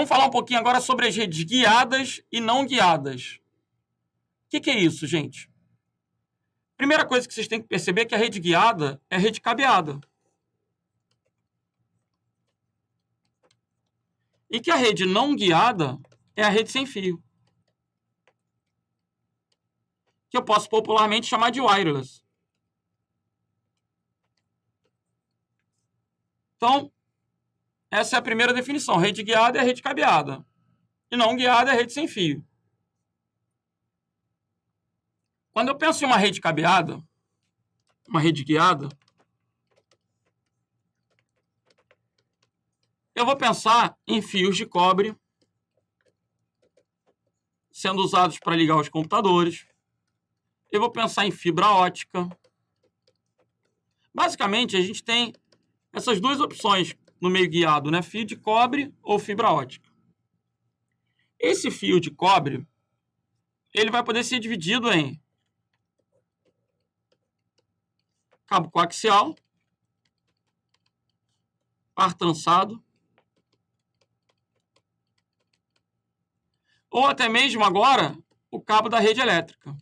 Vamos falar um pouquinho agora sobre as redes guiadas e não guiadas. O que é isso, gente? Primeira coisa que vocês têm que perceber é que a rede guiada é a rede cabeada. E que a rede não guiada é a rede sem fio. Que eu posso popularmente chamar de wireless. Então, essa é a primeira definição. Rede guiada é a rede cabeada. E não guiada é a rede sem fio. Quando eu penso em uma rede cabeada, uma rede guiada, eu vou pensar em fios de cobre sendo usados para ligar os computadores. Eu vou pensar em fibra ótica. Basicamente, a gente tem essas duas opções no meio guiado, né? Fio de cobre ou fibra ótica. Esse fio de cobre, ele vai poder ser dividido em cabo coaxial, par trançado, ou até mesmo agora o cabo da rede elétrica.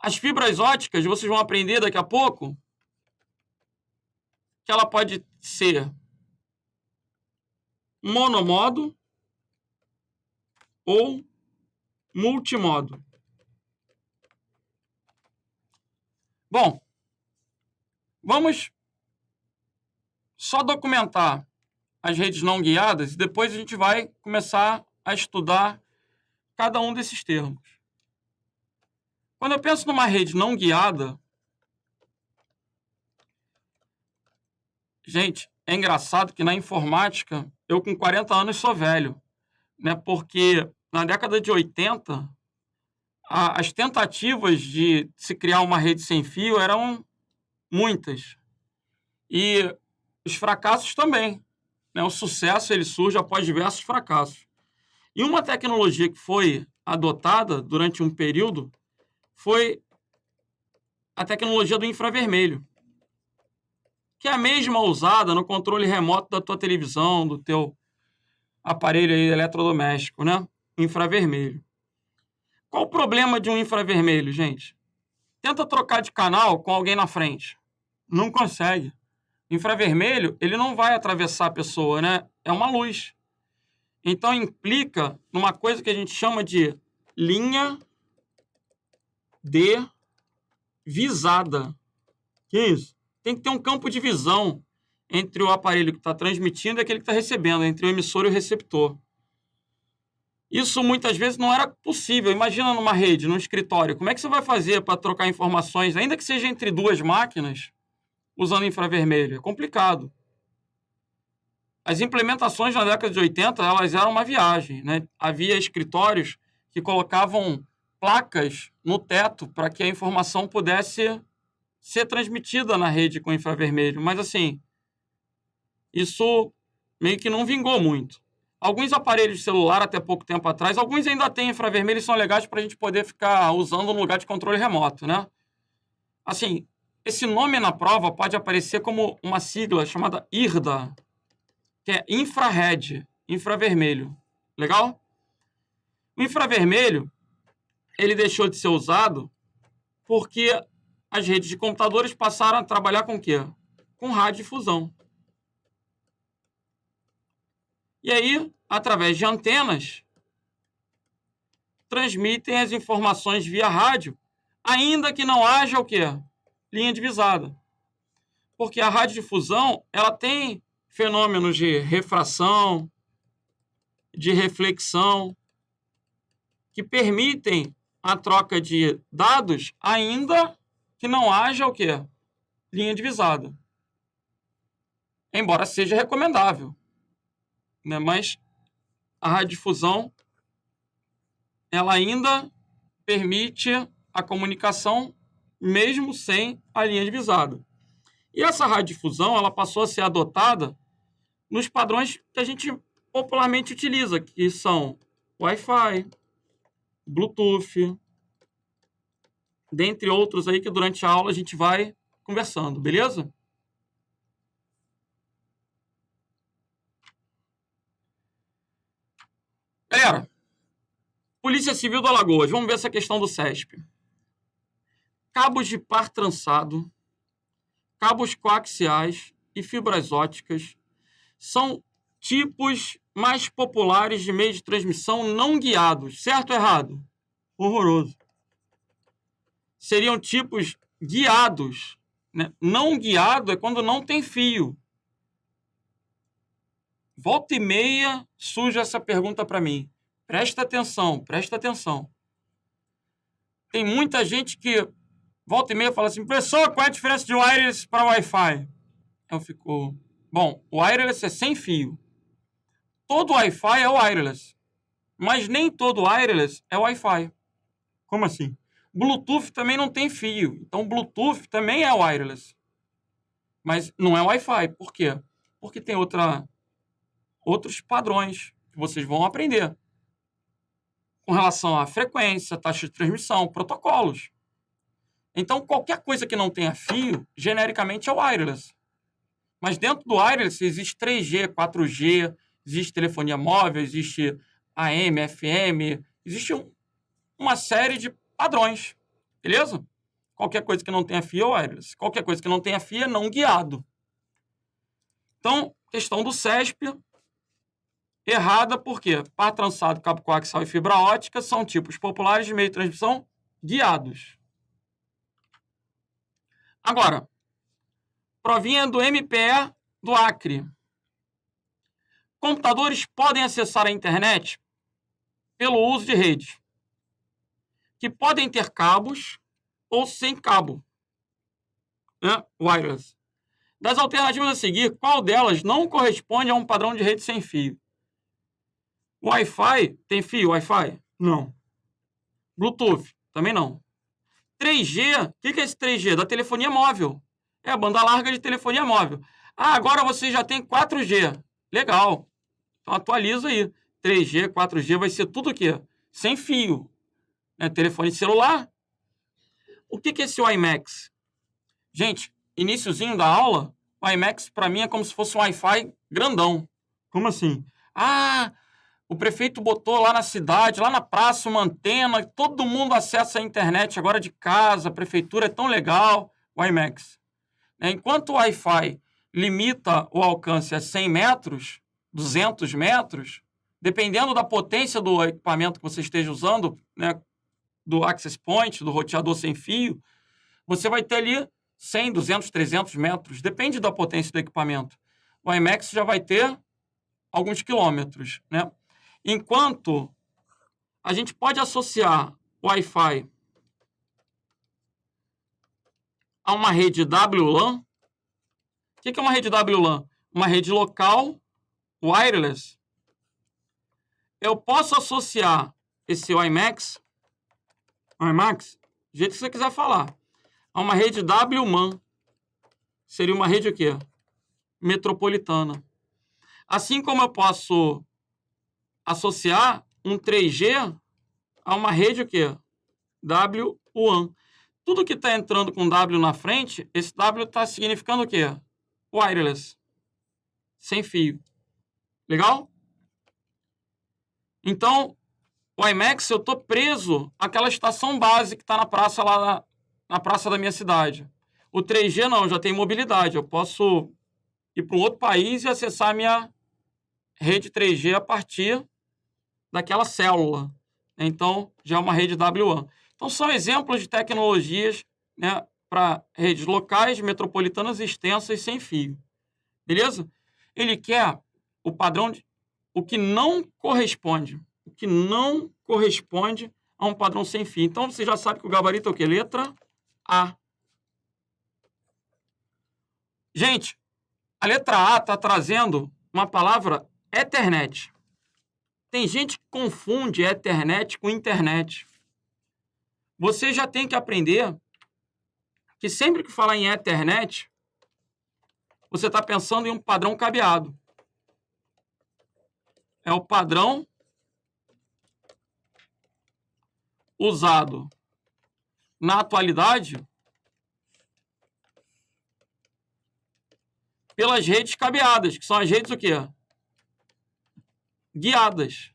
As fibras óticas, vocês vão aprender daqui a pouco, que ela pode ser monomodo ou multimodo. Bom, vamos só documentar as redes não guiadas e depois a gente vai começar a estudar cada um desses termos. Quando eu penso numa rede não guiada, gente, é engraçado que na informática, eu com 40 anos sou velho, né? Porque na década de 80, as tentativas de se criar uma rede sem fio eram muitas. E os fracassos também, né? O sucesso ele surge após diversos fracassos. E uma tecnologia que foi adotada durante um período foi a tecnologia do infravermelho, que é a mesma usada no controle remoto da tua televisão, do teu aparelho aí eletrodoméstico, né? Infravermelho. Qual o problema de um infravermelho, gente? Tenta trocar de canal com alguém na frente. Não consegue. Infravermelho, ele não vai atravessar a pessoa, né? É uma luz. Então, implica numa coisa que a gente chama de linha de visada. Que é isso? Tem que ter um campo de visão entre o aparelho que está transmitindo e aquele que está recebendo, entre o emissor e o receptor. Isso muitas vezes não era possível. Imagina numa rede, num escritório. Como é que você vai fazer para trocar informações, ainda que seja entre duas máquinas, usando infravermelho? É complicado. As implementações na década de 80, elas eram uma viagem, né? Havia escritórios que colocavam placas no teto para que a informação pudesse ser transmitida na rede com infravermelho. Mas, assim, isso meio que não vingou muito. Alguns aparelhos de celular, até pouco tempo atrás, alguns ainda têm infravermelho e são legais para a gente poder ficar usando no lugar de controle remoto, né? Assim, esse nome na prova pode aparecer como uma sigla chamada IRDA, que é infrared, infravermelho. Legal? O infravermelho, ele deixou de ser usado porque as redes de computadores passaram a trabalhar com o quê? Com radiodifusão. E aí, através de antenas, transmitem as informações via rádio, ainda que não haja o quê? Linha divisada. Porque a radiodifusão, ela tem fenômenos de refração, de reflexão, que permitem a troca de dados, ainda que não haja o quê? Linha divisada. Embora seja recomendável, né? Mas a radiodifusão, ela ainda permite a comunicação mesmo sem a linha divisada. E essa radiodifusão, ela passou a ser adotada nos padrões que a gente popularmente utiliza, que são Wi-Fi, Bluetooth, dentre outros aí que durante a aula a gente vai conversando, beleza? Polícia Civil do Alagoas, vamos ver essa questão do CESP. Cabos de par trançado, cabos coaxiais e fibras óticas são tipos mais populares de meio de transmissão não guiados. Certo ou errado? Horroroso. Seriam tipos guiados, né? Não guiado é quando não tem fio. Volta e meia surge essa pergunta para mim. Presta atenção, presta atenção. Tem muita gente que volta e meia fala assim, professor, qual é a diferença de wireless para Wi-Fi? Eu fico, bom, o wireless é sem fio. Todo Wi-Fi é wireless, mas nem todo wireless é Wi-Fi. Como assim? Bluetooth também não tem fio, então Bluetooth também é wireless, mas não é Wi-Fi. Por quê? Porque tem outros padrões que vocês vão aprender com relação à frequência, taxa de transmissão, protocolos. Então, qualquer coisa que não tenha fio, genericamente é wireless. Mas dentro do wireless existe 3G, 4G, existe telefonia móvel, existe AM, FM, existe uma série de padrões, beleza? Qualquer coisa que não tenha fio é wireless. Qualquer coisa que não tenha fio é não guiado. Então, questão do CESP, errada porque par trançado, cabo coaxial e fibra ótica são tipos populares de meio de transmissão guiados. Agora, provinha do MPE do Acre. Computadores podem acessar a internet pelo uso de redes, que podem ter cabos ou sem cabo, né? Wireless. Das alternativas a seguir, qual delas não corresponde a um padrão de rede sem fio? Wi-Fi tem fio? Wi-Fi? Não. Bluetooth? Também não. 3G? O que é esse 3G? Da telefonia móvel. É a banda larga de telefonia móvel. Ah, agora você já tem 4G. Legal. Então atualiza aí. 3G, 4G vai ser tudo o quê? Sem fio. Né? Telefone celular. O que é esse WiMAX? Gente, iniciozinho da aula, o WiMAX para mim é como se fosse um Wi-Fi grandão. Como assim? Ah, o prefeito botou lá na cidade, lá na praça, uma antena, todo mundo acessa a internet agora de casa, a prefeitura é tão legal. WiMAX. Enquanto o Wi-Fi limita o alcance a 100 metros, 200 metros, dependendo da potência do equipamento que você esteja usando, né, do access point, do roteador sem fio, você vai ter ali 100, 200, 300 metros, depende da potência do equipamento. O WiMAX já vai ter alguns quilômetros, né? Enquanto a gente pode associar o Wi-Fi a uma rede WLAN. O que é uma rede WLAN? Uma rede local wireless. Eu posso associar esse WiMAX, do jeito que você quiser falar, a uma rede WMAN. Seria uma rede o quê? Metropolitana. Assim como eu posso associar um 3G a uma rede o quê? WWAN. Tudo que está entrando com W na frente, esse W está significando o quê? Wireless. Sem fio. Legal? Então, o WiMAX, eu estou preso àquela estação base que está na praça lá na praça da minha cidade. O 3G não, já tem mobilidade. Eu posso ir para um outro país e acessar a minha rede 3G a partir daquela célula. Então, já é uma rede WWAN. Então, são exemplos de tecnologias, né, para redes locais, metropolitanas extensas sem fio. Beleza? Ele quer o padrão de o que não corresponde a um padrão sem fio. Então, você já sabe que o gabarito é o quê? Letra A. Gente, a letra A está trazendo uma palavra Ethernet. Tem gente que confunde Ethernet com internet. Você já tem que aprender que sempre que falar em Ethernet, você está pensando em um padrão cabeado. É o padrão usado na atualidade pelas redes cabeadas, que são as redes o quê? Guiadas.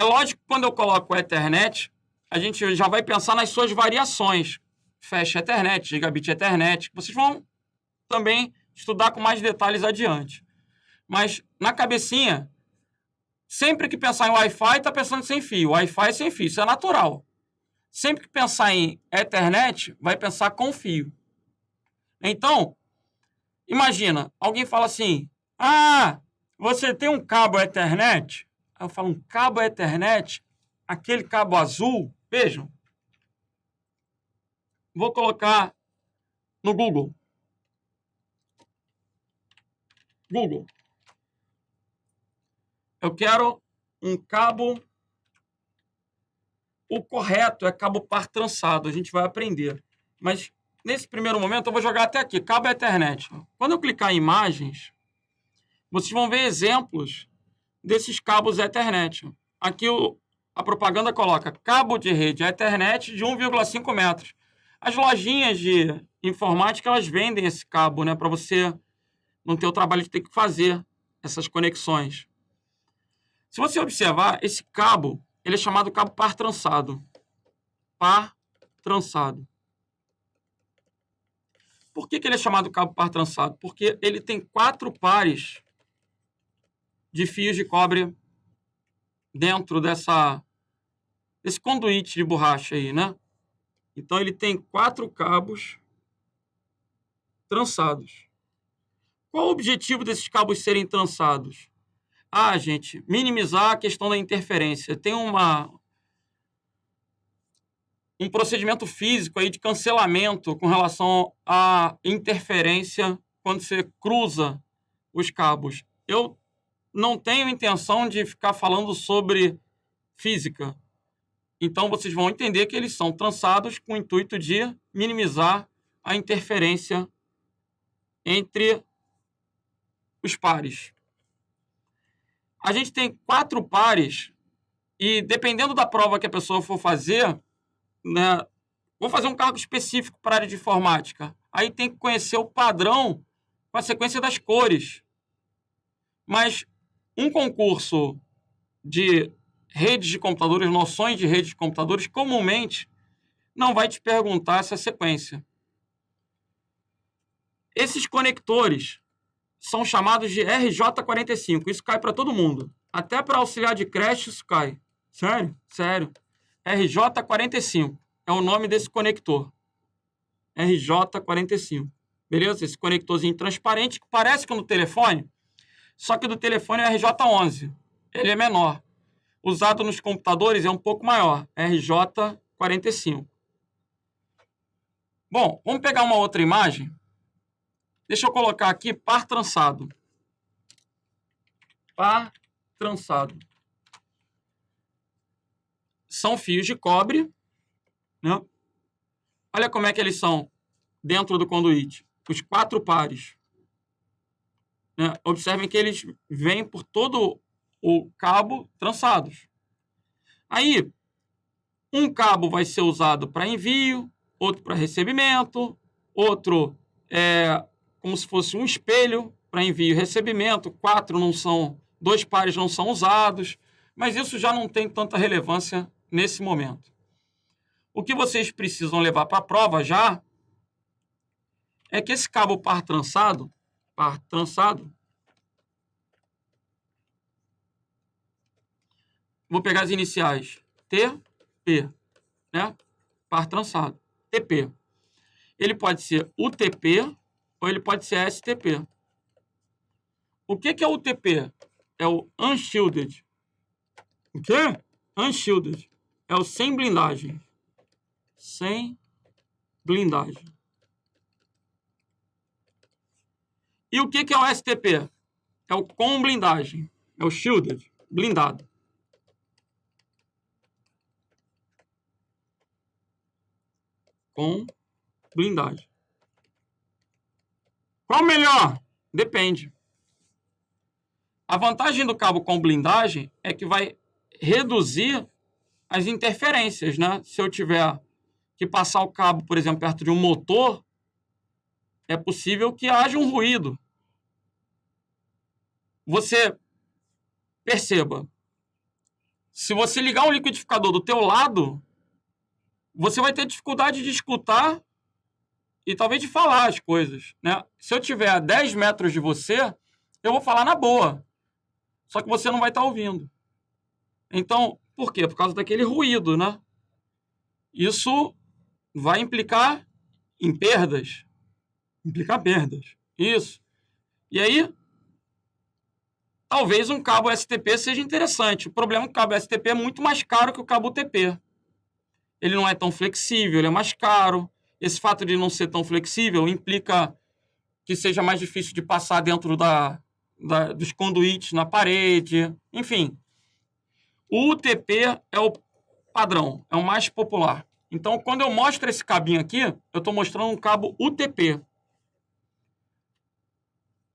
É lógico que quando eu coloco Ethernet, a gente já vai pensar nas suas variações. Fast Ethernet, Gigabit Ethernet. Vocês vão também estudar com mais detalhes adiante. Mas na cabecinha, sempre que pensar em Wi-Fi, está pensando sem fio. Wi-Fi é sem fio, isso é natural. Sempre que pensar em Ethernet, vai pensar com fio. Então, imagina, alguém fala assim, você tem um cabo Ethernet? Aí eu falo, um cabo Ethernet? Aquele cabo azul? Vejam. Vou colocar no Google. Google. Eu quero um cabo... O correto é cabo par trançado, a gente vai aprender. Mas, nesse primeiro momento, eu vou jogar até aqui, cabo Ethernet. Quando eu clicar em imagens, vocês vão ver exemplos desses cabos Ethernet. Aqui a propaganda coloca cabo de rede Ethernet de 1,5 metros. As lojinhas de informática, elas vendem esse cabo, né, para você não ter o trabalho de ter que fazer essas conexões. Se você observar, esse cabo, ele é chamado cabo par trançado. Par trançado. Por que ele é chamado cabo par trançado? Porque ele tem 4 pares de fios de cobre dentro desse conduíte de borracha aí, né? Então, ele tem 4 cabos trançados. Qual o objetivo desses cabos serem trançados? Gente, minimizar a questão da interferência. Tem um procedimento físico aí de cancelamento com relação à interferência quando você cruza os cabos. Eu não tenho intenção de ficar falando sobre física. Então, vocês vão entender que eles são trançados com o intuito de minimizar a interferência entre os pares. A gente tem 4 pares e, dependendo da prova que a pessoa for fazer, né, vou fazer um cargo específico para a área de informática. Aí tem que conhecer o padrão com a sequência das cores. Mas um concurso de redes de computadores, noções de redes de computadores, comumente não vai te perguntar essa sequência. Esses conectores são chamados de RJ45. Isso cai para todo mundo. Até para auxiliar de creche isso cai. Sério? Sério. RJ45 é o nome desse conector. RJ45. Beleza? Esse conectorzinho transparente que parece com o do telefone, só que o do telefone é RJ11. Ele é menor. Usado nos computadores é um pouco maior. RJ45. Bom, vamos pegar uma outra imagem. Deixa eu colocar aqui par trançado. Par trançado. São fios de cobre, né? Olha como é que eles são dentro do conduíte. Os 4 pares. Né? Observem que eles vêm por todo o cabo trançados. Aí, um cabo vai ser usado para envio, outro para recebimento, outro como se fosse um espelho para envio e recebimento. 2 pares não são usados, mas isso já não tem tanta relevância nesse momento. O que vocês precisam levar para a prova já é que esse cabo par trançado, vou pegar as iniciais, TP, né? Par trançado, TP. Ele pode ser UTP ou ele pode ser STP. O que é UTP? É o Unshielded. O quê? Unshielded. É o sem blindagem. Sem blindagem. E o que é o STP? É o com blindagem. É o shielded, blindado. Com blindagem. Qual o melhor? Depende. A vantagem do cabo com blindagem é que vai reduzir as interferências, né? Se eu tiver que passar o cabo, por exemplo, perto de um motor, é possível que haja um ruído. Você perceba, Se você ligar um liquidificador do teu lado, você vai ter dificuldade de escutar e talvez de falar as coisas, né? Se eu tiver a 10 metros de você, eu vou falar na boa. Só que você não vai estar ouvindo. Então, por quê? Por causa daquele ruído, né? Isso vai implicar em perdas. Implicar perdas. Isso. E aí, talvez um cabo STP seja interessante. O problema é que o cabo STP é muito mais caro que o cabo UTP. Ele não é tão flexível, ele é mais caro. Esse fato de não ser tão flexível implica que seja mais difícil de passar dentro dos conduítes na parede. Enfim, o UTP é o padrão, é o mais popular. Então, quando eu mostro esse cabinho aqui, eu estou mostrando um cabo UTP.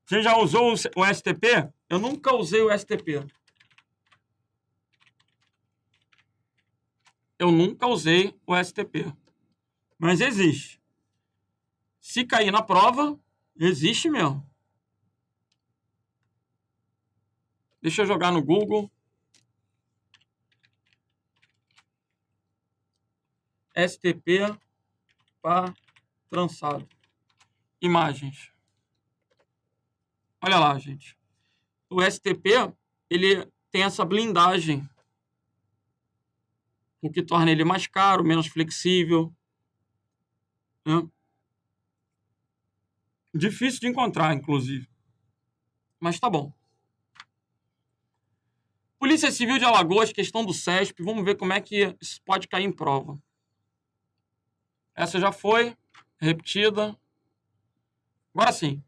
Você já usou o STP? Eu nunca usei o STP. Eu nunca usei o STP. Mas existe. Se cair na prova, existe mesmo. Deixa eu jogar no Google. STP para trançado. Imagens. Olha lá, gente. O STP, ele tem essa blindagem, o que torna ele mais caro, menos flexível, né? Difícil de encontrar, inclusive. Mas tá bom. Polícia Civil de Alagoas, questão do CESP. Vamos ver como é que isso pode cair em prova. Essa já foi repetida. Agora sim.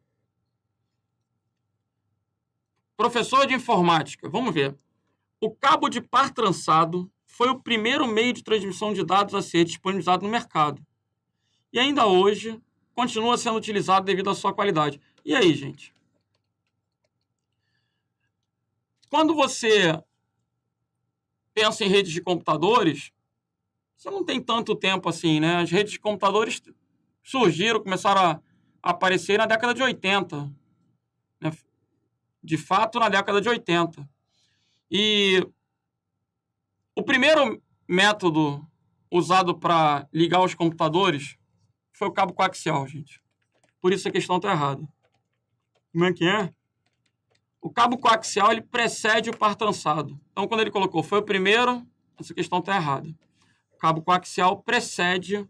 Professor de informática. Vamos ver. O cabo de par trançado foi o primeiro meio de transmissão de dados a ser disponibilizado no mercado. E ainda hoje continua sendo utilizado devido à sua qualidade. E aí, gente? Quando você pensa em redes de computadores, você não tem tanto tempo assim, né? As redes de computadores surgiram, começaram a aparecer na década de 80. Né? De fato, na década de 80. E o primeiro método usado para ligar os computadores foi o cabo coaxial, gente. Por isso a questão está errada. Como é que é? O cabo coaxial, ele precede o par trançado. Então, quando ele colocou foi o primeiro, essa questão está errada. O cabo coaxial precede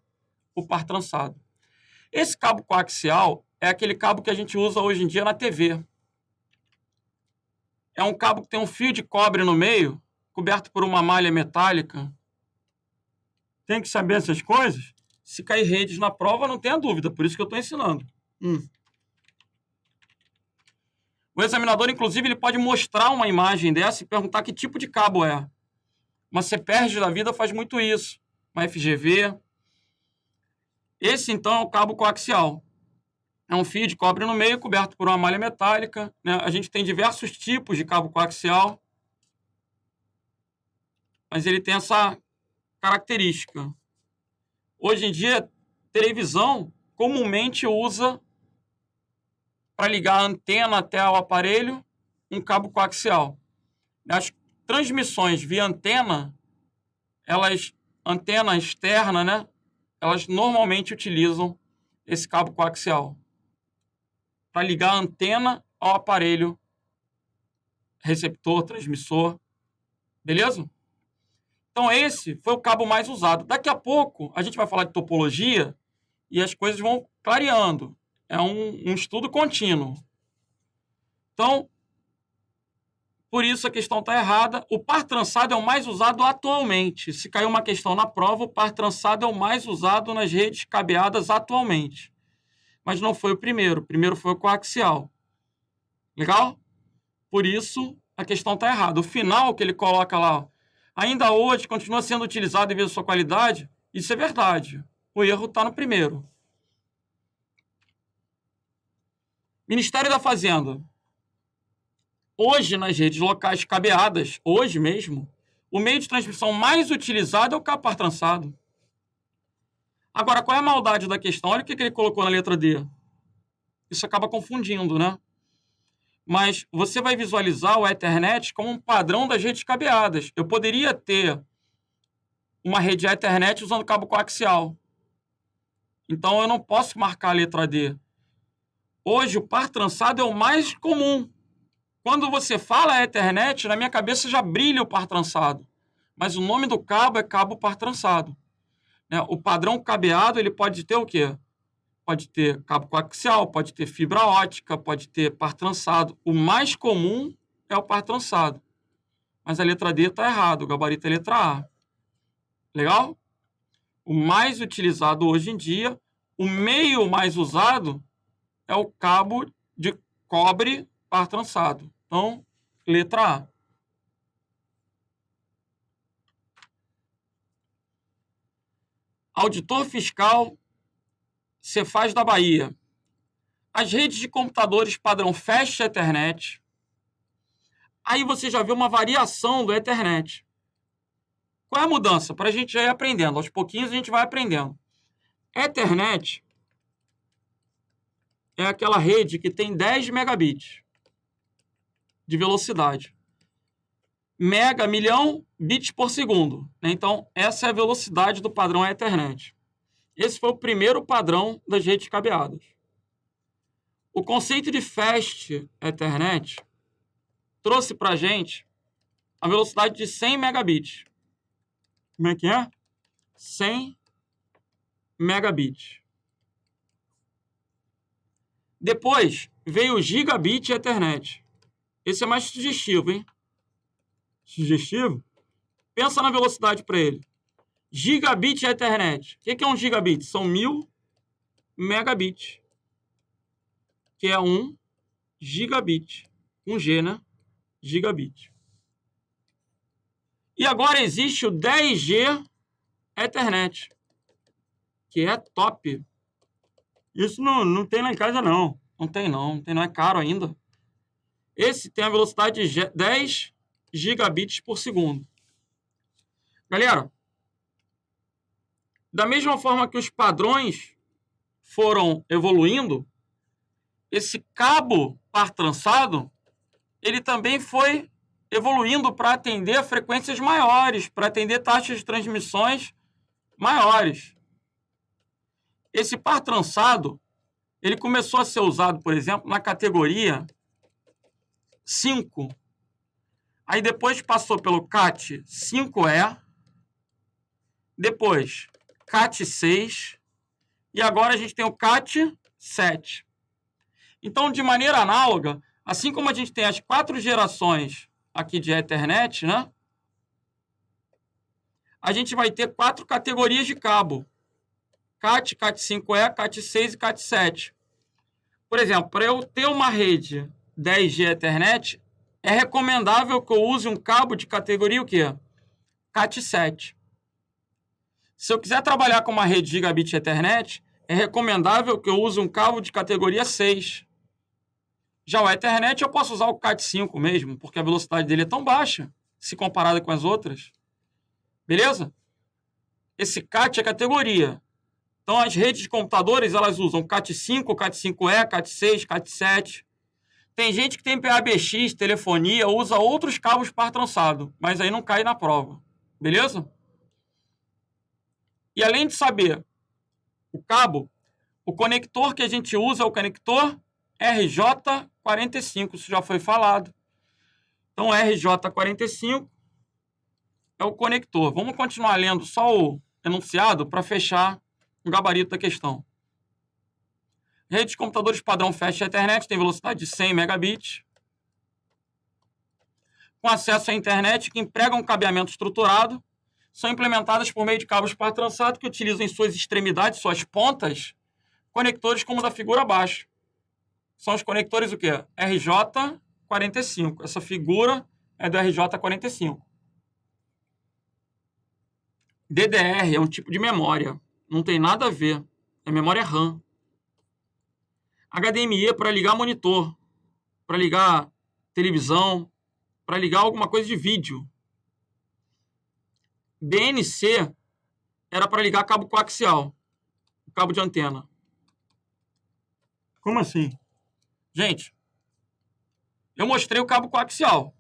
o par trançado. Esse cabo coaxial é aquele cabo que a gente usa hoje em dia na TV. É um cabo que tem um fio de cobre no meio, coberto por uma malha metálica. Tem que saber essas coisas. Se cair redes na prova, não tenha dúvida. Por isso que eu estou ensinando. O examinador, inclusive, ele pode mostrar uma imagem dessa e perguntar que tipo de cabo é. Uma CPERJ da vida faz muito isso. Uma FGV. Esse, então, é o cabo coaxial. É um fio de cobre no meio, coberto por uma malha metálica. Né? A gente tem diversos tipos de cabo coaxial. Mas ele tem essa característica. Hoje em dia, televisão comumente usa, para ligar a antena até o aparelho, um cabo coaxial. As transmissões via antena, antena externa, né? Elas normalmente utilizam esse cabo coaxial para ligar a antena ao aparelho receptor, transmissor. Beleza? Então, esse foi o cabo mais usado. Daqui a pouco, a gente vai falar de topologia e as coisas vão clareando. É um estudo contínuo. Então, por isso a questão está errada. O par trançado é o mais usado atualmente. Se caiu uma questão na prova, o par trançado é o mais usado nas redes cabeadas atualmente. Mas não foi o primeiro. O primeiro foi o coaxial. Legal? Por isso, a questão está errada. O final que ele coloca lá, ainda hoje continua sendo utilizado devido à sua qualidade, isso é verdade. O erro está no primeiro. Ministério da Fazenda. Hoje, nas redes locais cabeadas, hoje mesmo, o meio de transmissão mais utilizado é o cabo par trançado. Agora, qual é a maldade da questão? Olha o que ele colocou na letra D. Isso acaba confundindo, né? mas você vai visualizar o Ethernet como um padrão das redes cabeadas. Eu poderia ter uma rede Ethernet usando cabo coaxial. Então, eu não posso marcar a letra D. Hoje, o par trançado é o mais comum. Quando você fala Ethernet, na minha cabeça já brilha o par trançado. Mas o nome do cabo é cabo par trançado. O padrão cabeado, ele pode ter o quê? Pode ter cabo coaxial, pode ter fibra ótica, pode ter par trançado. O mais comum é o par trançado. Mas a letra D está errada, o gabarito é a letra A. Legal? O mais utilizado hoje em dia, o meio mais usado é o cabo de cobre par trançado. Então, letra A. Auditor fiscal, Cefaz da Bahia. As redes de computadores padrão Fast Ethernet. Aí você já vê uma variação do Ethernet. Qual é a mudança? Para a gente já ir aprendendo. Aos pouquinhos a gente vai aprendendo. Ethernet é aquela rede que tem 10 megabits de velocidade. Mega, milhão, bits por segundo. Então, essa é a velocidade do padrão Ethernet. Esse foi o primeiro padrão das redes cabeadas. O conceito de Fast Ethernet trouxe para a gente a velocidade de 100 megabits. Como é que é? 100 megabits. Depois veio o Gigabit Ethernet. Esse é mais sugestivo, hein? Sugestivo? Pensa na velocidade para ele. Gigabit Ethernet. O que é um gigabit? São 1000 megabits. Que é 1 gigabit. Um G, né? Gigabit. E agora existe o 10G Ethernet, que é top. Isso não tem lá em casa, não. Não tem, não. Não é caro ainda. Esse tem a velocidade de 10 gigabits por segundo. Galera, da mesma forma que os padrões foram evoluindo, esse cabo par trançado, ele também foi evoluindo para atender a frequências maiores, para atender taxas de transmissões maiores. Esse par trançado, ele começou a ser usado, por exemplo, na categoria 5. Aí depois passou pelo CAT 5E, depois CAT 6, e agora a gente tem o CAT 7. Então, de maneira análoga, assim como a gente tem as 4 gerações aqui de Ethernet, né? A gente vai ter 4 categorias de cabo. CAT, CAT 5E, CAT 6 e CAT 7. Por exemplo, para eu ter uma rede 10G Ethernet, é recomendável que eu use um cabo de categoria o quê? CAT 7. Se eu quiser trabalhar com uma rede Gigabit Ethernet, é recomendável que eu use um cabo de categoria 6. Já o Ethernet eu posso usar o CAT 5 mesmo, porque a velocidade dele é tão baixa, se comparada com as outras. Beleza? Esse CAT é categoria. Então, as redes de computadores, elas usam CAT 5, CAT 5E, CAT 6, CAT 7. Tem gente que tem PABX, telefonia, usa outros cabos par trançado, mas aí não cai na prova. Beleza? E além de saber o cabo, o conector que a gente usa é o conector RJ45, isso já foi falado. Então, RJ45 é o conector. Vamos continuar lendo só o enunciado para fechar o gabarito da questão. Rede de computadores padrão Fast Ethernet tem velocidade de 100 megabits, com acesso à internet que empregam um cabeamento estruturado, são implementadas por meio de cabos par trançado que utilizam em suas extremidades, suas pontas, conectores como o da figura abaixo. São os conectores o quê? RJ45. Essa figura é do RJ45. DDR é um tipo de memória. Não tem nada a ver. É memória RAM. HDMI para ligar monitor, para ligar televisão, para ligar alguma coisa de vídeo. BNC era para ligar cabo coaxial, cabo de antena. Como assim? Gente, Eu mostrei o cabo coaxial.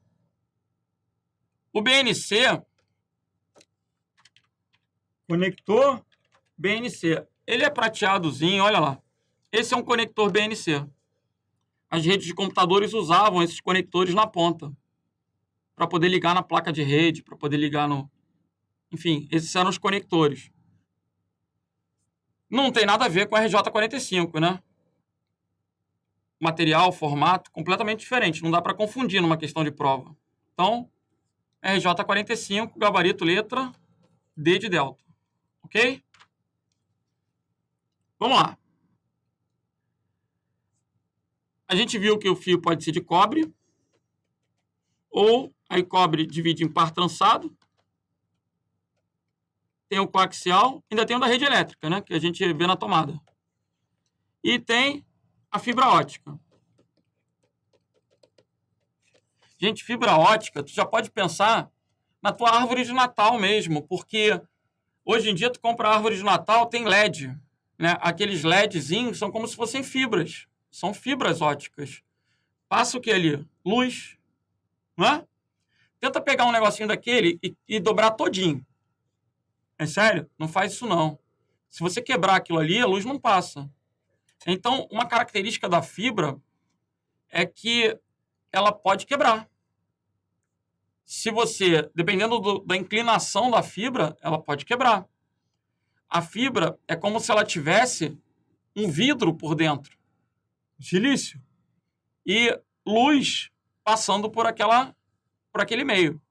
O BNC, conector BNC, ele é prateadozinho, olha lá. Esse é um conector BNC. As redes de computadores usavam esses conectores na ponta para poder ligar na placa de rede, para poder ligar no... Enfim, esses eram os conectores. Não tem nada a ver com a RJ45, né? Material, formato, completamente diferente. Não dá para confundir numa questão de prova. Então, RJ45, gabarito, letra D de delta. Ok? Vamos lá. A gente viu que o fio pode ser de cobre, ou aí cobre divide em par trançado. Tem o coaxial, ainda tem o da rede elétrica, né, que a gente vê na tomada. E tem a fibra ótica. Gente, fibra ótica, tu já pode pensar na tua árvore de Natal mesmo, porque hoje em dia tu compra a árvore de Natal, tem LED, né? Aqueles LEDzinhos são como se fossem fibras, são fibras óticas. Passa o que ali? Luz, não é? Tenta pegar um negocinho daquele e dobrar todinho. É sério? Não faz isso não. Se você quebrar aquilo ali, a luz não passa. Então, uma característica da fibra é que ela pode quebrar. Se você, dependendo da inclinação da fibra, ela pode quebrar. A fibra é como se ela tivesse um vidro por dentro, silício, e luz passando por aquele meio.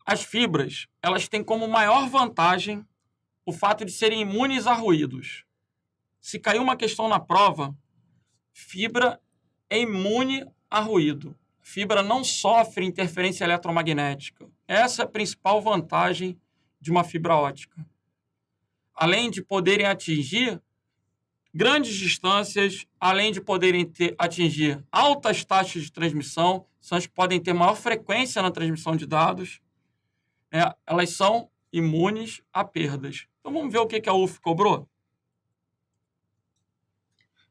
As fibras, elas têm como maior vantagem o fato de serem imunes a ruídos. Se cair uma questão na prova, fibra é imune a ruído. Fibra não sofre interferência eletromagnética. Essa é a principal vantagem de uma fibra ótica. Além de poderem atingir grandes distâncias, além de poderem atingir altas taxas de transmissão, são as que podem ter maior frequência na transmissão de dados, elas são imunes a perdas. Então vamos ver o que a UF cobrou?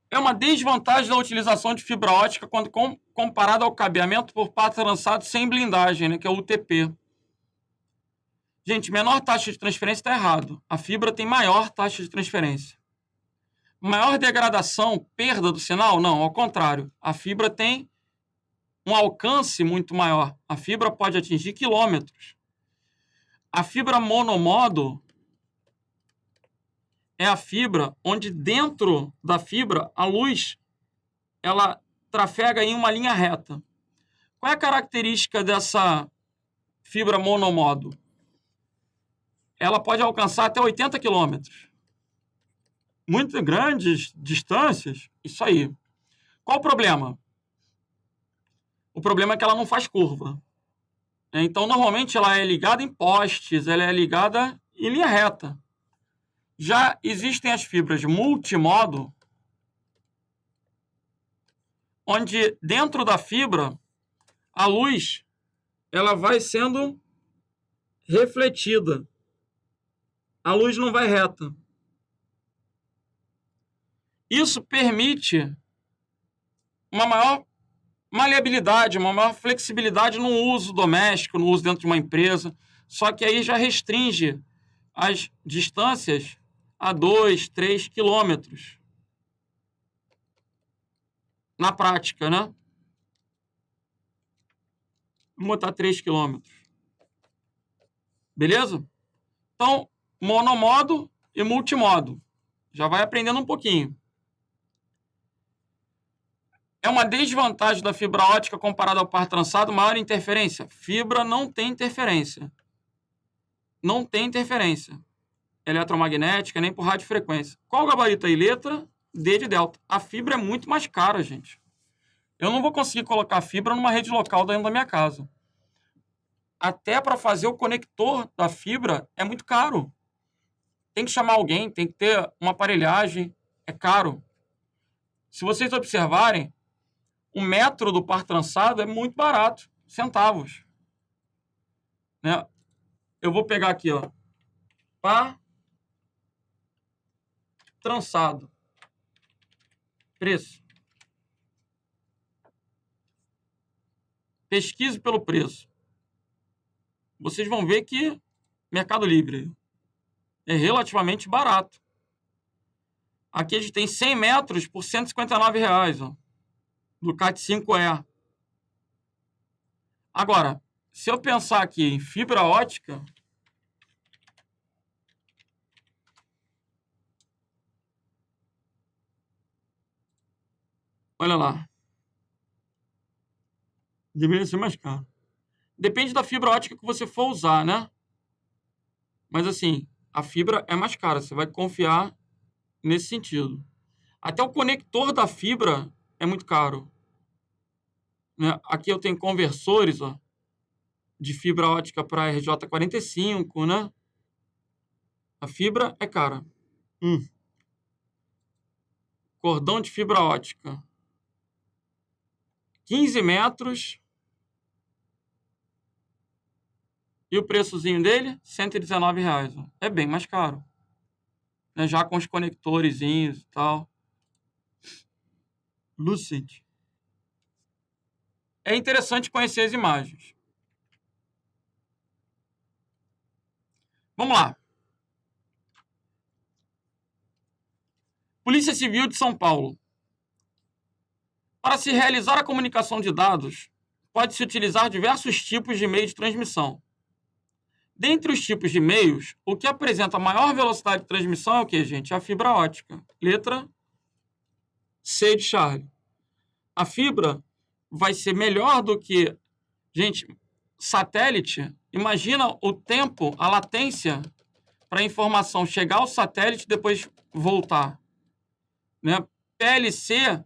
É uma desvantagem da utilização de fibra ótica quando comparado ao cabeamento por par trançado sem blindagem, né, que é o UTP. Gente, menor taxa de transferência está errado. A fibra tem maior taxa de transferência. Maior degradação, perda do sinal? Não, ao contrário. A fibra tem um alcance muito maior. A fibra pode atingir quilômetros. A fibra monomodo é a fibra onde dentro da fibra a luz ela trafega em uma linha reta. Qual é a característica dessa fibra monomodo? Ela pode alcançar até 80 quilômetros. Muito grandes distâncias, isso aí. Qual o problema? O problema é que ela não faz curva. Então, normalmente, ela é ligada em postes, ela é ligada em linha reta. Já existem as fibras multimodo, onde dentro da fibra, a luz ela vai sendo refletida. A luz não vai reta. Isso permite uma maior maleabilidade, uma maior flexibilidade no uso doméstico, no uso dentro de uma empresa. Só que aí já restringe as distâncias a 2, 3 quilômetros. Na prática, né? Vamos botar 3 quilômetros. Beleza? Então, monomodo e multimodo. Já vai aprendendo um pouquinho. É uma desvantagem da fibra ótica comparada ao par trançado, maior interferência? Fibra não tem interferência. Não tem interferência eletromagnética, nem por radiofrequência. Qual o gabarito aí? Letra D de delta. A fibra é muito mais cara, gente. Eu não vou conseguir colocar fibra numa rede local dentro da minha casa. Até para fazer o conector da fibra é muito caro. Tem que chamar alguém, tem que ter uma aparelhagem, é caro. Se vocês observarem, o metro do par trançado é muito barato, centavos. Né? Eu vou pegar aqui, ó, par trançado. Preço. pesquise pelo preço. Vocês vão ver que Mercado Livre é relativamente barato. Aqui a gente tem 100 metros por R$159, ó, do Cat 5E. Agora, se eu pensar aqui em fibra ótica, olha lá, deveria ser mais caro. Depende da fibra ótica que você for usar, né? Mas assim, a fibra é mais cara, você vai confiar nesse sentido. Até o conector da fibra é muito caro, né? Aqui eu tenho conversores, ó, de fibra ótica para RJ45, né? A fibra é cara. Cordão de fibra ótica. 15 metros. E o preçozinho dele? R$119. Ó. É bem mais caro. Né? Já com os conectorezinhos e tal. Lucid. É interessante conhecer as imagens. Vamos lá. Polícia Civil de São Paulo. Para se realizar a comunicação de dados, pode-se utilizar diversos tipos de meio de transmissão. Dentre os tipos de meios, o que apresenta maior velocidade de transmissão é o que, gente? A fibra ótica. Letra C de Charlie. A fibra vai ser melhor do que... Gente, satélite, imagina o tempo, a latência para a informação chegar ao satélite e depois voltar. Né? PLC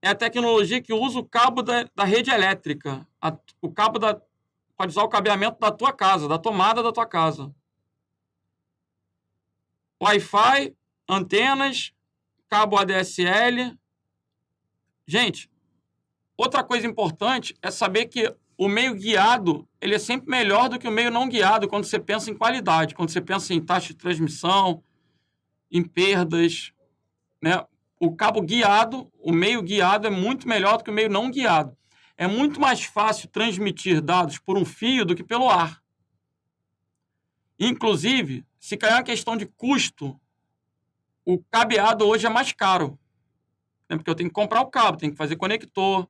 é a tecnologia que usa o cabo da rede elétrica. O cabo pode usar o cabeamento da tua casa, da tomada da tua casa. Wi-Fi, antenas, cabo ADSL. Gente, outra coisa importante é saber que o meio guiado ele é sempre melhor do que o meio não guiado quando você pensa em qualidade, quando você pensa em taxa de transmissão, em perdas, né? O cabo guiado, o meio guiado é muito melhor do que o meio não guiado. É muito mais fácil transmitir dados por um fio do que pelo ar. Inclusive, se cair uma questão de custo, o cabeado hoje é mais caro. Né? Porque eu tenho que comprar o cabo, tenho que fazer conector.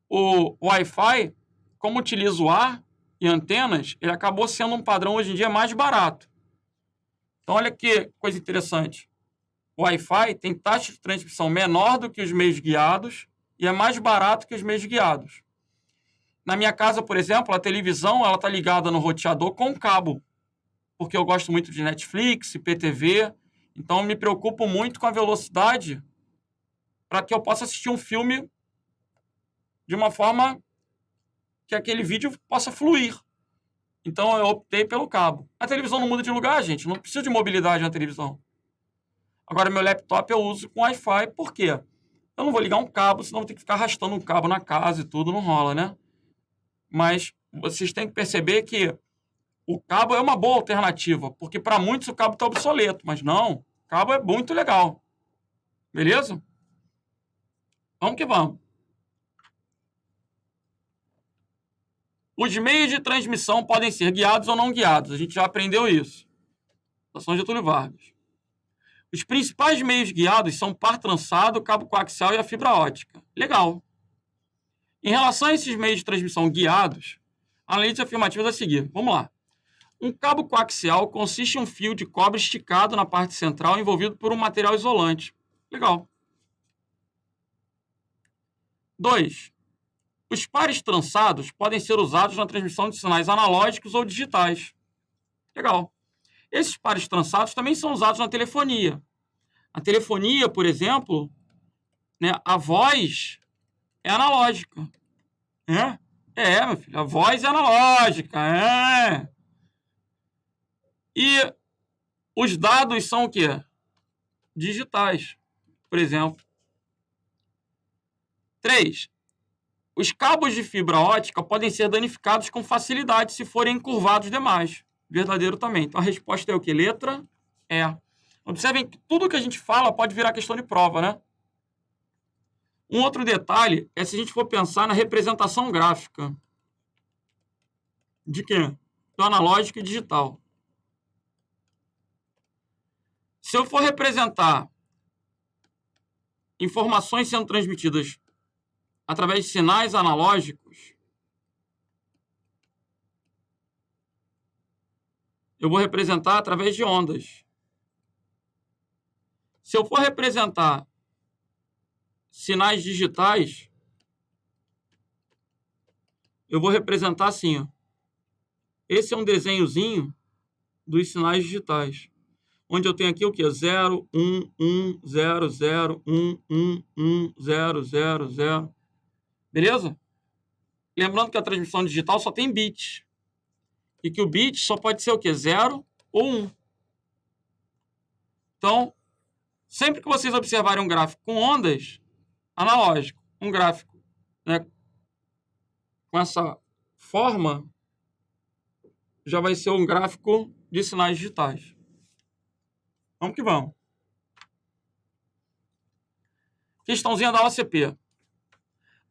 O Wi-Fi, como utiliza o ar e antenas, ele acabou sendo um padrão hoje em dia mais barato. Então, olha que coisa interessante. O Wi-Fi tem taxa de transmissão menor do que os meios guiados e é mais barato que os meios guiados. Na minha casa, por exemplo, a televisão está ligada no roteador com cabo, porque eu gosto muito de Netflix, IPTV, então eu me preocupo muito com a velocidade para que eu possa assistir um filme de uma forma que aquele vídeo possa fluir. Então eu optei pelo cabo. A televisão não muda de lugar, gente, não precisa de mobilidade na televisão. Agora, meu laptop eu uso com Wi-Fi, por quê? Eu não vou ligar um cabo, senão vou ter que ficar arrastando um cabo na casa e tudo, não rola, né? Mas vocês têm que perceber que o cabo é uma boa alternativa, porque para muitos o cabo está obsoleto, mas não, o cabo é muito legal. Beleza? Vamos que vamos. Os meios de transmissão podem ser guiados ou não guiados, a gente já aprendeu isso. Estação Getúlio Vargas. Os principais meios guiados são par trançado, cabo coaxial e a fibra ótica. Legal. Em relação a esses meios de transmissão guiados, análise afirmativa a seguir. Vamos lá. Um cabo coaxial consiste em um fio de cobre esticado na parte central envolvido por um material isolante. Legal. 2. Os pares trançados podem ser usados na transmissão de sinais analógicos ou digitais. Legal. Esses pares trançados também são usados na telefonia. A telefonia, por exemplo, né, a voz é analógica. Meu filho, a voz é analógica. E os dados são o quê? Digitais, por exemplo. 3. Os cabos de fibra ótica podem ser danificados com facilidade se forem encurvados demais. Verdadeiro também. Então a resposta é o quê? Letra E. Observem que tudo que a gente fala pode virar questão de prova, né? Um outro detalhe é se a gente for pensar na representação gráfica. De quê? Do analógico e digital. Se eu for representar informações sendo transmitidas através de sinais analógicos, eu vou representar através de ondas. Se eu for representar sinais digitais, eu vou representar assim, ó. Esse é um desenhozinho dos sinais digitais, onde eu tenho aqui o quê? 0, 1, 1, 0, 0, 1, 1, 1, 0, 0, 0. Beleza? Lembrando que a transmissão digital só tem bits. E que o bit só pode ser o quê? 0 ou 1. Então, sempre que vocês observarem um gráfico com ondas, analógico, um gráfico, né, com essa forma, já vai ser um gráfico de sinais digitais. Vamos que vamos. Questãozinha da OCP.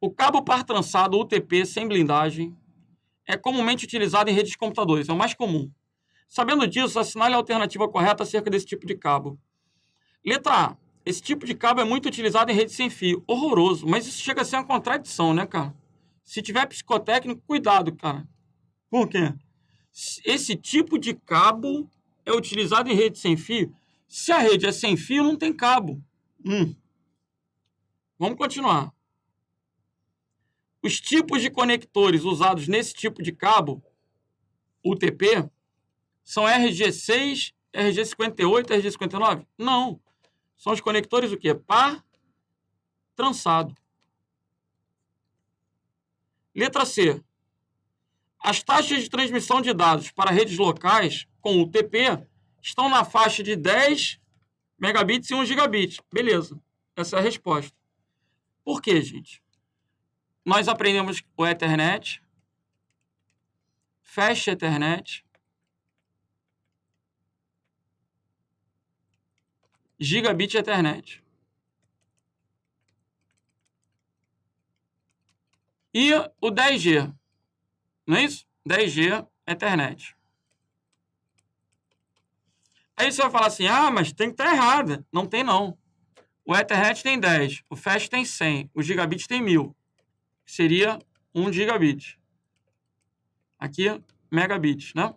O cabo par trançado UTP sem blindagem é comumente utilizado em redes de computadores, é o mais comum. Sabendo disso, assinale a alternativa correta acerca desse tipo de cabo. Letra A. Esse tipo de cabo é muito utilizado em rede sem fio. Horroroso, mas isso chega a ser uma contradição, né, cara? Se tiver psicotécnico, cuidado, cara. Por quê? Esse tipo de cabo é utilizado em rede sem fio. Se a rede é sem fio, não tem cabo. Vamos continuar. Os tipos de conectores usados nesse tipo de cabo, UTP, são RG6, RG58, RG59? Não. São os conectores o quê? Par trançado. Letra C. As taxas de transmissão de dados para redes locais com UTP estão na faixa de 10 megabits e 1 gigabit. Beleza. Essa é a resposta. Por quê, gente? Nós aprendemos o Ethernet, Fast Ethernet, Gigabit Ethernet. E o 10G. Não é isso? 10G Ethernet. Aí você vai falar assim, mas tem que estar errada. Não tem, não. O Ethernet tem 10, o Fast tem 100, o Gigabit tem 1000. Seria 1 gigabit. Aqui, megabits, né?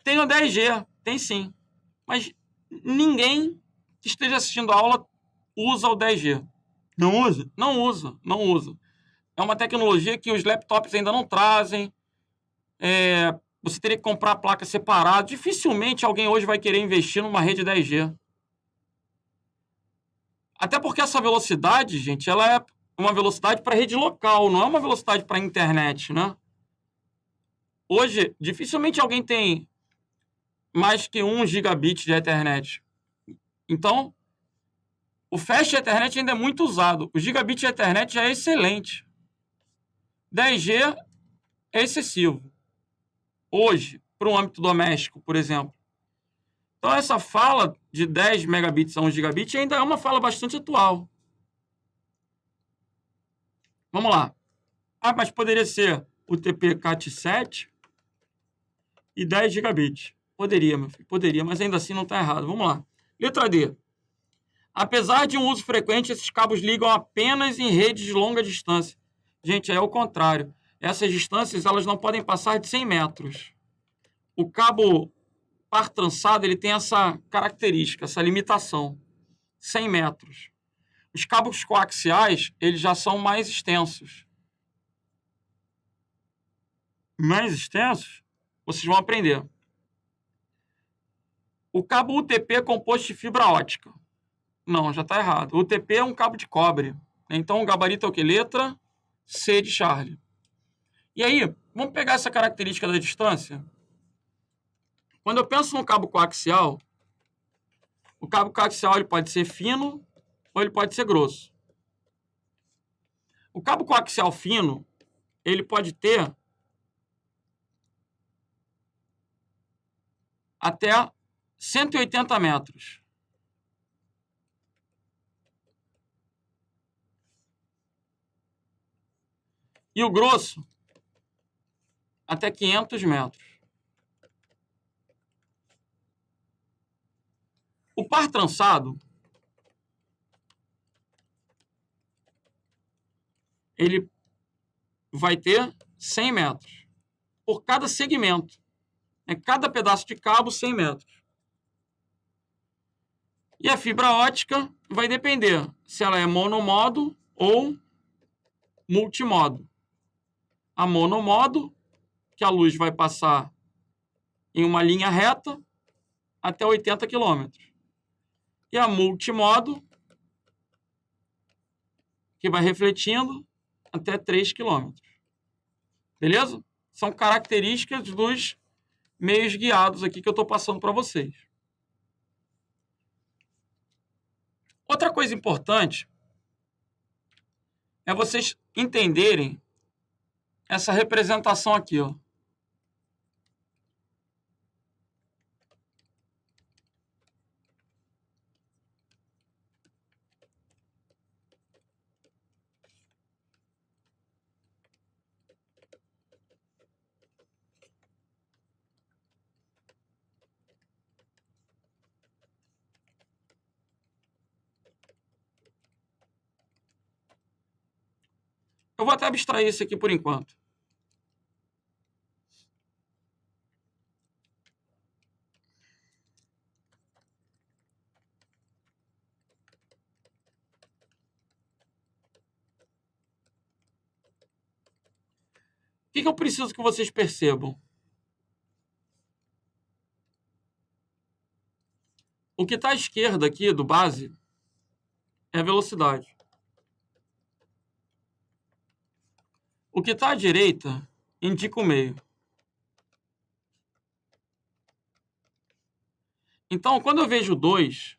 Tem o 10G, tem sim. Mas ninguém que esteja assistindo a aula usa o 10G. Não usa? Não usa, não usa. É uma tecnologia que os laptops ainda não trazem. Você teria que comprar a placa separada. Dificilmente alguém hoje vai querer investir numa rede 10G. Até porque essa velocidade, gente, ela é uma velocidade para rede local, não é uma velocidade para internet, né? Hoje, dificilmente alguém tem mais que 1 gigabit de Ethernet. Então, o Fast Ethernet ainda é muito usado. O Gigabit Ethernet já é excelente. 10G é excessivo. Hoje, para o âmbito doméstico, por exemplo. Então, essa fala de 10 megabits a 1 gigabit ainda é uma fala bastante atual. Vamos lá. Mas poderia ser o TP Cat7 e 10 gigabits. Poderia, meu filho, poderia, mas ainda assim não está errado. Vamos lá. Letra D. Apesar de um uso frequente, esses cabos ligam apenas em redes de longa distância. Gente, é o contrário. Essas distâncias elas não podem passar de 100 metros. O cabo par trançado ele tem essa característica, essa limitação. 100 metros. Os cabos coaxiais eles já são mais extensos. Mais extensos? Vocês vão aprender. O cabo UTP é composto de fibra ótica. Não, já está errado. O UTP é um cabo de cobre. Então, o gabarito é o quê? Letra C de Charlie. E aí, vamos pegar essa característica da distância? Quando eu penso no cabo coaxial, o cabo coaxial ele pode ser fino ou ele pode ser grosso. O cabo coaxial fino, ele pode ter até 180 metros. E o grosso até 500 metros. O par trançado, ele vai ter 100 metros por cada segmento. Cada pedaço de cabo, 100 metros. E a fibra ótica vai depender se ela é monomodo ou multimodo. A monomodo, que a luz vai passar em uma linha reta até 80 km. E a multimodo, que vai refletindo até 3 km. Beleza? São características dos meios guiados aqui que eu estou passando para vocês. Outra coisa importante é vocês entenderem essa representação aqui, ó. Eu vou até abstrair isso aqui por enquanto. O que eu preciso que vocês percebam? O que está à esquerda aqui do base é a velocidade. O que está à direita indica o meio. Então, quando eu vejo 2,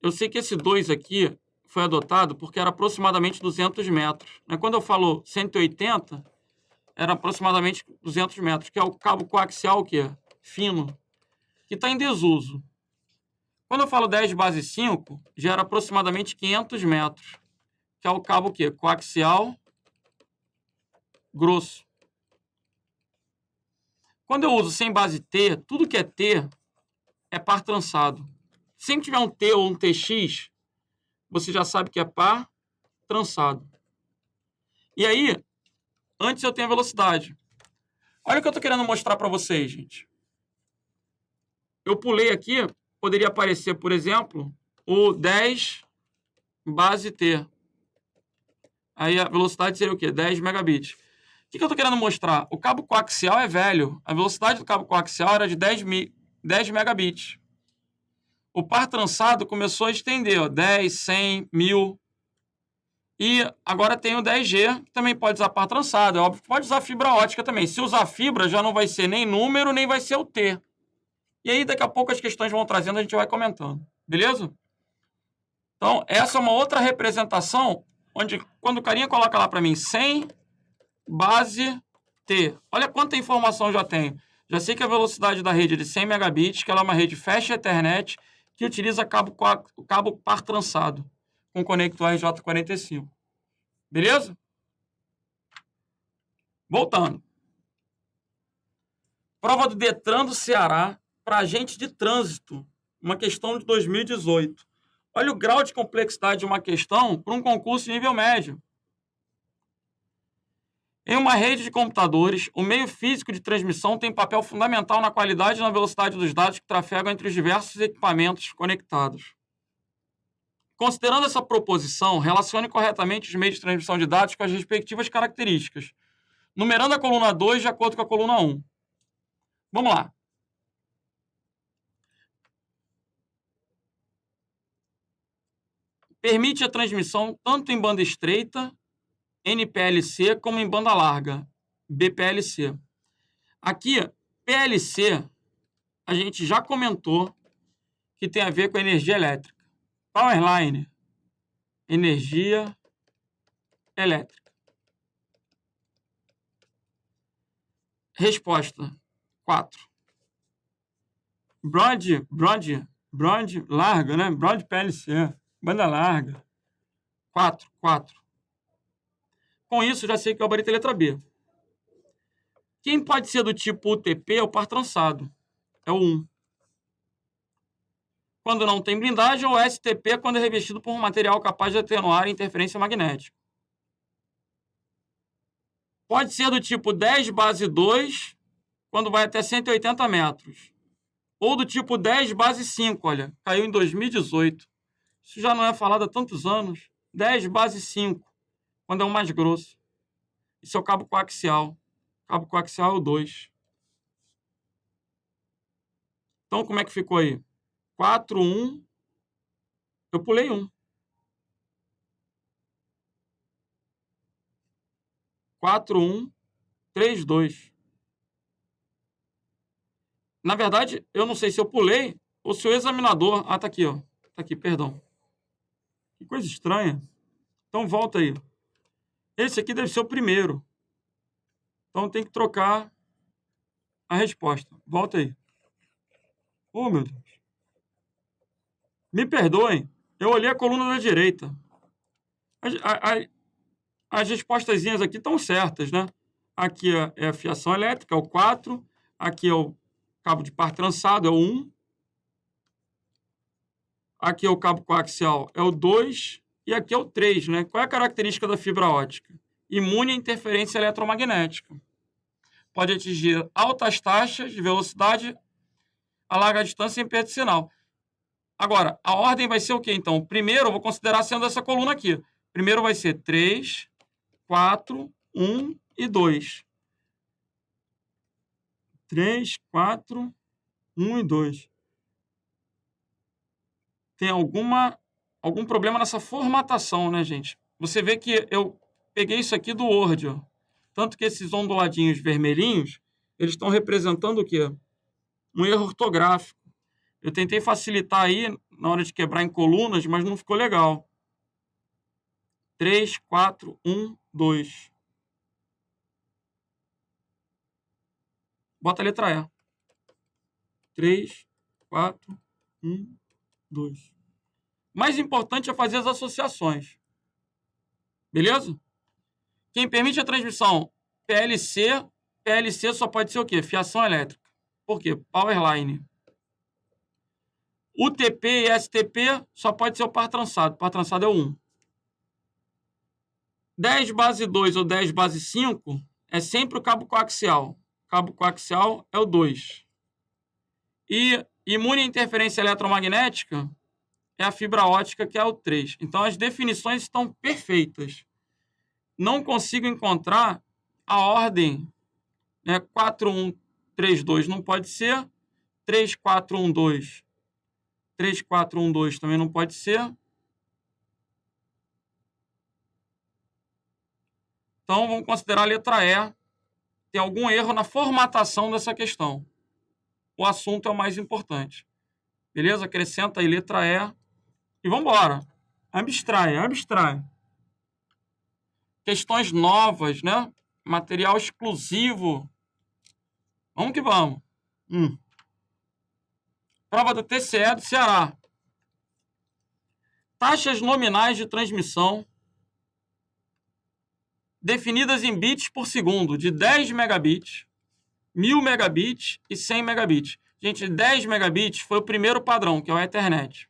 eu sei que esse 2 aqui foi adotado porque era aproximadamente 200 metros. Quando eu falo 180, era aproximadamente 200 metros, que é o cabo coaxial, que é fino, que está em desuso. Quando eu falo 10 base 5, já era aproximadamente 500 metros, que é o cabo que coaxial grosso. Quando eu uso sem base T, tudo que é T é par trançado. Sempre tiver um T ou um TX, você já sabe que é par trançado. E aí, antes eu tenho a velocidade. Olha o que eu estou querendo mostrar para vocês, gente. Eu pulei aqui, poderia aparecer, por exemplo, o 10 base T. Aí a velocidade seria o quê? 10 megabits. O que eu estou querendo mostrar? O cabo coaxial é velho. A velocidade do cabo coaxial era de 10 megabits. O par trançado começou a estender, ó, 10, 100, 1000. E agora tem o 10G, que também pode usar par trançado. É óbvio que pode usar fibra ótica também. Se usar fibra, já não vai ser nem número, nem vai ser o T. E aí, daqui a pouco, as questões vão trazendo, a gente vai comentando. Beleza? Então, essa é uma outra representação, onde, quando o carinha coloca lá para mim 100 base T. Olha quanta informação eu já tenho. Já sei que a velocidade da rede é de 100 megabits, que ela é uma rede Fast Ethernet, que utiliza cabo par trançado, com conector RJ45. Beleza? Voltando. Prova do Detran do Ceará para agente de trânsito. Uma questão de 2018. Olha o grau de complexidade de uma questão para um concurso de nível médio. Em uma rede de computadores, o meio físico de transmissão tem papel fundamental na qualidade e na velocidade dos dados que trafegam entre os diversos equipamentos conectados. Considerando essa proposição, relacione corretamente os meios de transmissão de dados com as respectivas características, numerando a coluna 2 de acordo com a coluna 1. Vamos lá. Permite a transmissão tanto em banda estreita, NPLC, como em banda larga, BPLC. Aqui, PLC, a gente já comentou que tem a ver com energia elétrica. Powerline, energia elétrica. Resposta 4. Broad larga, né? Broad PLC, banda larga. 4. Com isso, já sei que o gabarito é letra B. Quem pode ser do tipo UTP é o par trançado. É o 1. Quando não tem blindagem, ou STP quando é revestido por um material capaz de atenuar a interferência magnética. Pode ser do tipo 10 base 2, quando vai até 180 metros. Ou do tipo 10 base 5, olha, caiu em 2018. Isso já não é falado há tantos anos. 10 base 5, quando é o mais grosso. Isso é o cabo coaxial. Cabo coaxial é o 2. Então, como é que ficou aí? 4, 1. Eu pulei 1. 4, 1, 3, 2. Na verdade, eu não sei se eu pulei ou se o examinador... Ah, tá aqui, ó. Tá aqui, perdão. Que coisa estranha. Então, volta aí. Esse aqui deve ser o primeiro. Então, tem que trocar a resposta. Volta aí. Oh, meu Deus. Me perdoem. Eu olhei a coluna da direita. As respostazinhas aqui estão certas, né? Aqui é a fiação elétrica, é o 4. Aqui é o cabo de par trançado, é o 1. Aqui é o cabo coaxial, é o 2. E aqui é o 3, né? Qual é a característica da fibra ótica? Imune à interferência eletromagnética. Pode atingir altas taxas de velocidade a larga distância em perda de sinal. Agora, a ordem vai ser o quê, então? Primeiro, eu vou considerar sendo essa coluna aqui. Primeiro vai ser 3, 4, 1 e 2. 3, 4, 1 e 2. Tem algum problema nessa formatação, né, gente? Você vê que eu peguei isso aqui do Word, ó. Tanto que esses onduladinhos vermelhinhos, eles estão representando o quê? Um erro ortográfico. Eu tentei facilitar aí na hora de quebrar em colunas, mas não ficou legal. 3, 4, 1, 2. Bota a letra E. 3, 4, 1, 2. Mais importante é fazer as associações. Beleza? Quem permite a transmissão PLC só pode ser o quê? Fiação elétrica. Por quê? Powerline. UTP e STP só pode ser o par trançado. O par trançado é o 1. 10 base 2 ou 10 base 5 é sempre o cabo coaxial. O cabo coaxial é o 2. E imune à interferência eletromagnética é a fibra ótica, que é o 3. Então, as definições estão perfeitas. Não consigo encontrar a ordem, né? 4, 1, 3, 2 não pode ser. 3, 4, 1, 2. 3, 4, 1, 2 também não pode ser. Então, vamos considerar a letra E. Tem algum erro na formatação dessa questão. O assunto é o mais importante. Beleza? Acrescenta aí letra E. E vamos embora. Abstrai. Questões novas, né? Material exclusivo. Vamos que vamos. Prova do TCE do Ceará. Taxas nominais de transmissão definidas em bits por segundo, de 10 megabits, 1000 megabits e 100 megabits. Gente, 10 megabits foi o primeiro padrão, que é o Ethernet.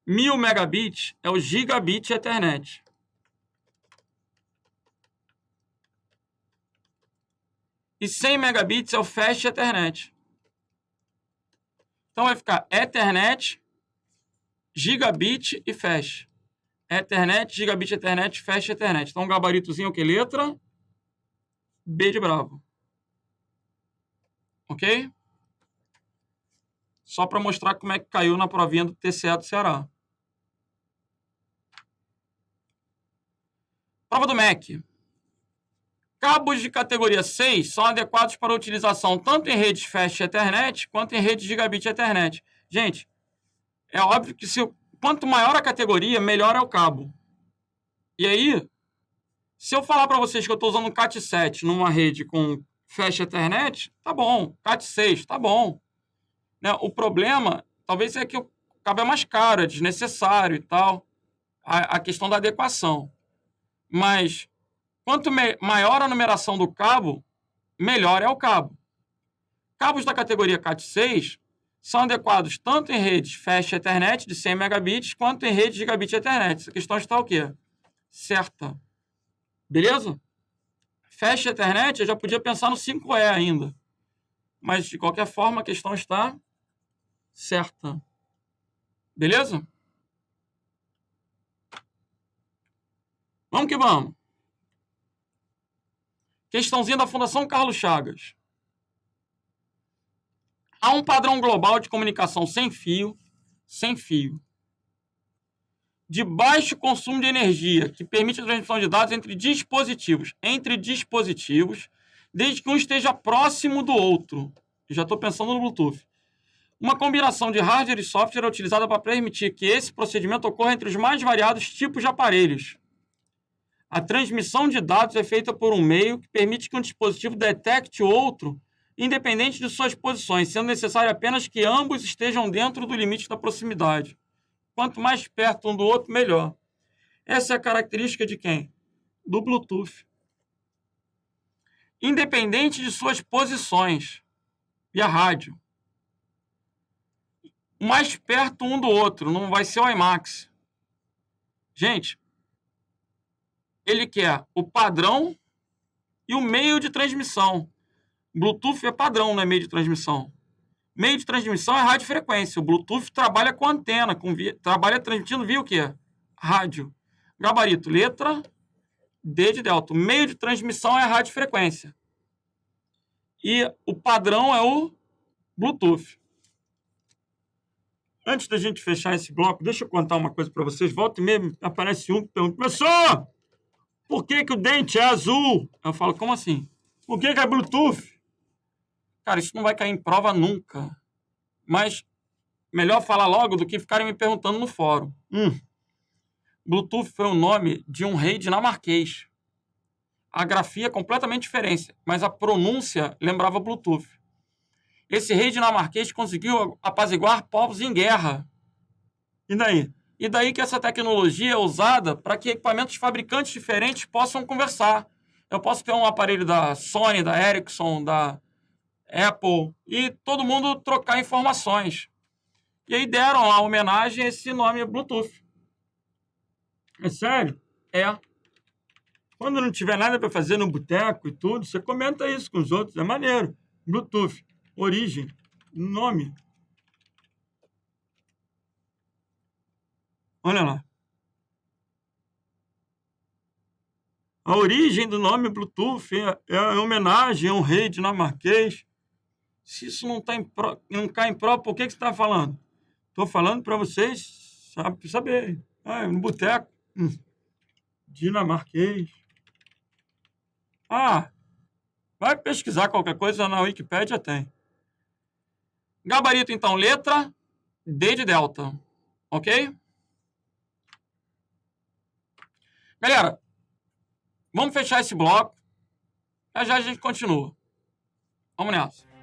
1000 megabits é o gigabit Ethernet. E 100 megabits é o Fast Ethernet. Então vai ficar Ethernet, gigabit e Fast. Ethernet, gigabit Ethernet, Fast Ethernet. Então, gabaritozinho, o que? Letra B de bravo. Ok? Só para mostrar como é que caiu na provinha do TCE do Ceará. Prova do MEC. Cabos de categoria 6 são adequados para utilização tanto em redes Fast Ethernet quanto em redes Gigabit Ethernet. Gente, é óbvio que quanto maior a categoria, melhor é o cabo. E aí, se eu falar para vocês que eu estou usando um Cat7 numa rede com Fast Ethernet, tá bom. Cat6, tá bom. Né? O problema, talvez, é que o cabo é mais caro, é desnecessário e tal. a questão da adequação. Mas quanto maior a numeração do cabo, melhor é o cabo. Cabos da categoria Cat6 são adequados tanto em redes Fast Ethernet de 100 megabits quanto em redes Gigabit Ethernet. Essa questão está o quê? Certa. Beleza? Fast Ethernet eu já podia pensar no 5E ainda. Mas, de qualquer forma, a questão está certa. Beleza? Vamos que vamos. Questãozinha da Fundação Carlos Chagas. Há um padrão global de comunicação sem fio, de baixo consumo de energia, que permite a transmissão de dados entre dispositivos, desde que um esteja próximo do outro. Já estou pensando no Bluetooth. Uma combinação de hardware e software é utilizada para permitir que esse procedimento ocorra entre os mais variados tipos de aparelhos. A transmissão de dados é feita por um meio que permite que um dispositivo detecte o outro, independente de suas posições, sendo necessário apenas que ambos estejam dentro do limite da proximidade. Quanto mais perto um do outro, melhor. Essa é a característica de quem? Do Bluetooth. Independente de suas posições. E a rádio. Mais perto um do outro, não vai ser o IMAX. Gente, ele quer o padrão e o meio de transmissão. Bluetooth é padrão, não é meio de transmissão. Meio de transmissão é radiofrequência. O Bluetooth trabalha com antena, trabalha transmitindo via o quê? Rádio. Gabarito, letra D de delta. O meio de transmissão é a radiofrequência. E o padrão é o Bluetooth. Antes da gente fechar esse bloco, deixa eu contar uma coisa para vocês. Volta e meia aparece um que pergunta: professor, por que o dente é azul? Eu falo, como assim? Por que é Bluetooth? Cara, isso não vai cair em prova nunca. Mas melhor falar logo do que ficarem me perguntando no fórum. Bluetooth foi o nome de um rei dinamarquês. A grafia é completamente diferente, mas a pronúncia lembrava Bluetooth. Esse rei dinamarquês conseguiu apaziguar povos em guerra. E daí? E daí que essa tecnologia é usada para que equipamentos fabricantes diferentes possam conversar. Eu posso ter um aparelho da Sony, da Ericsson, da Apple, e todo mundo trocar informações. E aí deram a homenagem a esse nome Bluetooth. É sério? É. Quando não tiver nada para fazer no boteco e tudo, você comenta isso com os outros. É maneiro. Bluetooth. Origem. Nome. Olha lá. A origem do nome Bluetooth é homenagem a um rei dinamarquês. Se isso não cai em prova, por que você está falando? Estou falando para vocês saberem. No boteco. Dinamarquês. Vai pesquisar qualquer coisa na Wikipédia, tem. Gabarito, então, letra D de delta. Ok? Galera, vamos fechar esse bloco. Já a gente continua. Vamos nessa.